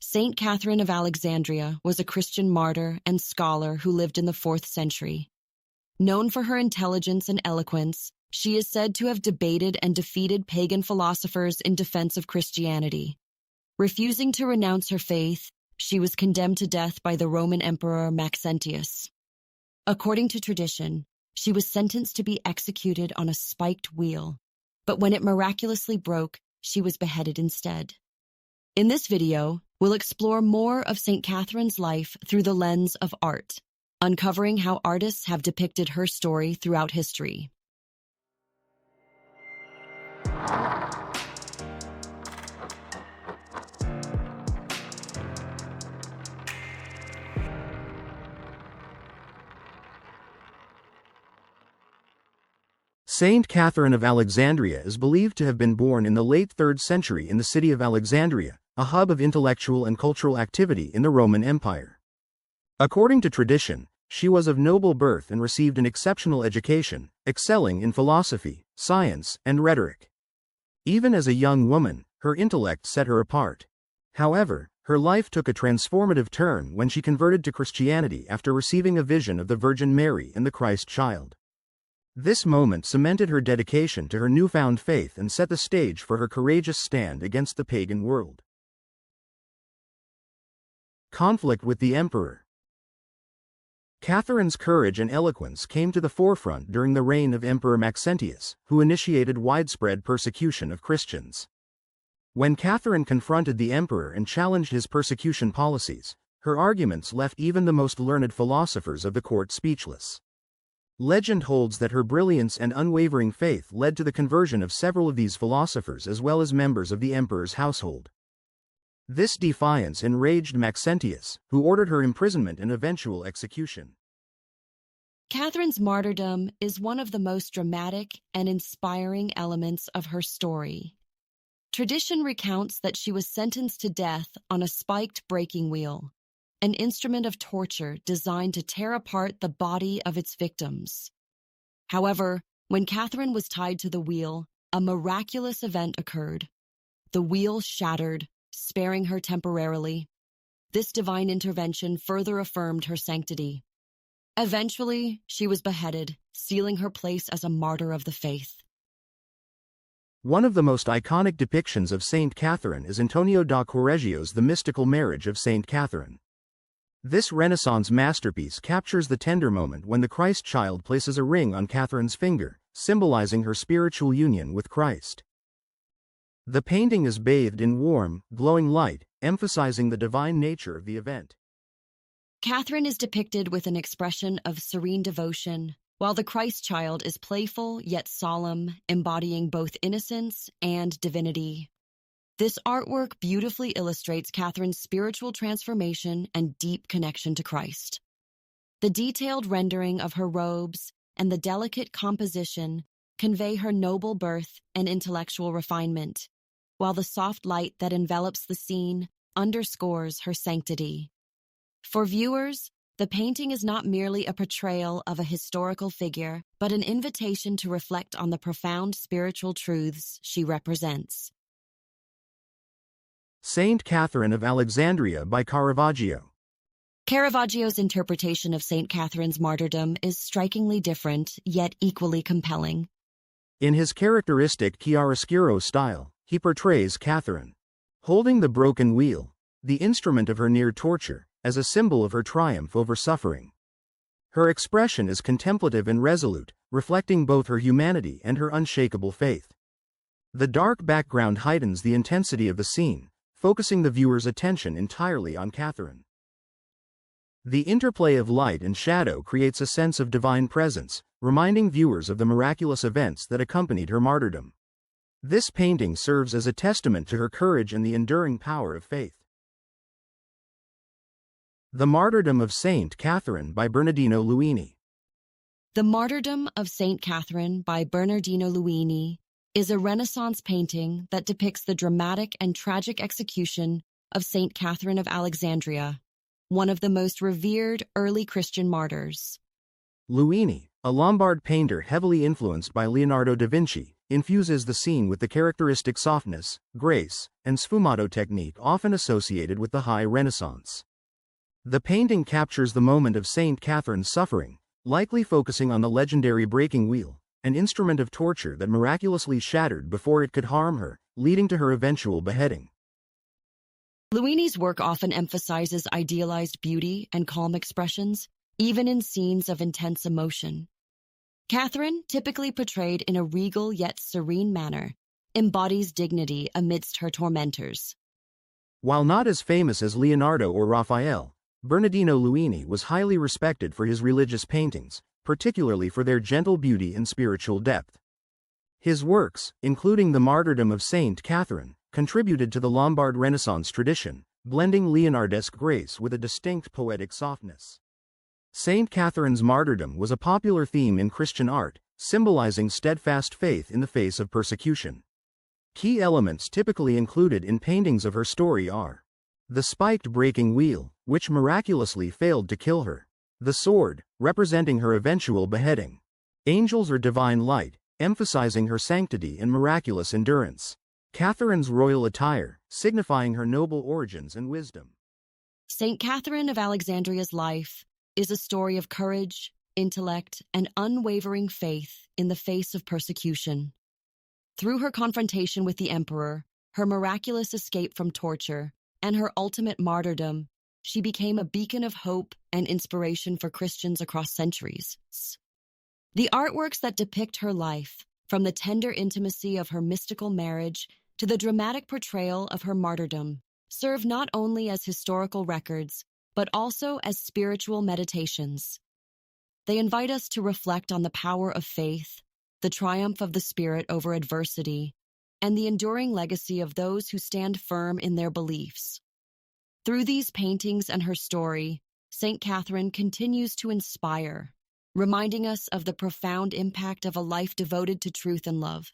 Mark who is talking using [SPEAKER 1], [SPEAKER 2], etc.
[SPEAKER 1] Saint Catherine of Alexandria was a Christian martyr and scholar who lived in the 4th century. Known for her intelligence and eloquence, she is said to have debated and defeated pagan philosophers in defense of Christianity. Refusing to renounce her faith, she was condemned to death by the Roman Emperor Maxentius. According to tradition, she was sentenced to be executed on a spiked wheel, but when it miraculously broke, she was beheaded instead. In this video, we'll explore more of St. Catherine's life through the lens of art, uncovering how artists have depicted her story throughout history.
[SPEAKER 2] Saint Catherine of Alexandria is believed to have been born in the late 3rd century in the city of Alexandria, a hub of intellectual and cultural activity in the Roman Empire. According to tradition, she was of noble birth and received an exceptional education, excelling in philosophy, science, and rhetoric. Even as a young woman, her intellect set her apart. However, her life took a transformative turn when she converted to Christianity after receiving a vision of the Virgin Mary and the Christ child. This moment cemented her dedication to her newfound faith and set the stage for her courageous stand against the pagan world. Conflict with the Emperor. Catherine's courage and eloquence came to the forefront during the reign of Emperor Maxentius, who initiated widespread persecution of Christians. When Catherine confronted the emperor and challenged his persecution policies, her arguments left even the most learned philosophers of the court speechless. Legend holds that her brilliance and unwavering faith led to the conversion of several of these philosophers as well as members of the emperor's household. This defiance enraged Maxentius, who ordered her imprisonment and eventual execution.
[SPEAKER 1] Catherine's martyrdom is one of the most dramatic and inspiring elements of her story. Tradition recounts that she was sentenced to death on a spiked breaking wheel, an instrument of torture designed to tear apart the body of its victims. However, when Catherine was tied to the wheel, a miraculous event occurred. The wheel shattered, sparing her temporarily. This divine intervention further affirmed her sanctity. Eventually, she was beheaded, sealing her place as a martyr of the faith.
[SPEAKER 2] One of the most iconic depictions of Saint Catherine is Antonio da Correggio's The Mystical Marriage of Saint Catherine. This Renaissance masterpiece captures the tender moment when the Christ child places a ring on Catherine's finger, symbolizing her spiritual union with Christ. The painting is bathed in warm, glowing light, emphasizing the divine nature of the event.
[SPEAKER 1] Catherine is depicted with an expression of serene devotion, while the Christ child is playful yet solemn, embodying both innocence and divinity. This artwork beautifully illustrates Catherine's spiritual transformation and deep connection to Christ. The detailed rendering of her robes and the delicate composition convey her noble birth and intellectual refinement, while the soft light that envelops the scene underscores her sanctity. For viewers, the painting is not merely a portrayal of a historical figure, but an invitation to reflect on the profound spiritual truths she represents.
[SPEAKER 2] Saint Catherine of Alexandria by Caravaggio.
[SPEAKER 1] Caravaggio's interpretation of Saint Catherine's martyrdom is strikingly different, yet equally compelling.
[SPEAKER 2] In his characteristic chiaroscuro style, he portrays Catherine holding the broken wheel, the instrument of her near torture, as a symbol of her triumph over suffering. Her expression is contemplative and resolute, reflecting both her humanity and her unshakable faith. The dark background heightens the intensity of the scene, focusing the viewer's attention entirely on Catherine. The interplay of light and shadow creates a sense of divine presence, reminding viewers of the miraculous events that accompanied her martyrdom. This painting serves as a testament to her courage and the enduring power of faith. The Martyrdom of Saint Catherine by Bernardino Luini.
[SPEAKER 1] The Martyrdom of Saint Catherine by Bernardino Luini is a Renaissance painting that depicts the dramatic and tragic execution of Saint Catherine of Alexandria, one of the most revered early Christian martyrs.
[SPEAKER 2] Luini, a Lombard painter heavily influenced by Leonardo da Vinci, infuses the scene with the characteristic softness, grace, and sfumato technique often associated with the High Renaissance. The painting captures the moment of Saint Catherine's suffering, likely focusing on the legendary breaking wheel, an instrument of torture that miraculously shattered before it could harm her, leading to her eventual beheading.
[SPEAKER 1] Luini's work often emphasizes idealized beauty and calm expressions, even in scenes of intense emotion. Catherine, typically portrayed in a regal yet serene manner, embodies dignity amidst her tormentors.
[SPEAKER 2] While not as famous as Leonardo or Raphael, Bernardino Luini was highly respected for his religious paintings, particularly for their gentle beauty and spiritual depth. His works, including the Martyrdom of Saint Catherine, contributed to the Lombard Renaissance tradition, blending Leonardesque grace with a distinct poetic softness. Saint Catherine's martyrdom was a popular theme in Christian art, symbolizing steadfast faith in the face of persecution. Key elements typically included in paintings of her story are the spiked breaking wheel, which miraculously failed to kill her, the sword, representing her eventual beheading, angels or divine light, emphasizing her sanctity and miraculous endurance, Catherine's royal attire, signifying her noble origins and wisdom.
[SPEAKER 1] Saint Catherine of Alexandria's life is a story of courage, intellect, and unwavering faith in the face of persecution. Through her confrontation with the emperor, her miraculous escape from torture, and her ultimate martyrdom, she became a beacon of hope and inspiration for Christians across centuries. The artworks that depict her life, from the tender intimacy of her mystical marriage to the dramatic portrayal of her martyrdom, serve not only as historical records, but also as spiritual meditations. They invite us to reflect on the power of faith, the triumph of the Spirit over adversity, and the enduring legacy of those who stand firm in their beliefs. Through these paintings and her story, Saint Catherine continues to inspire, reminding us of the profound impact of a life devoted to truth and love.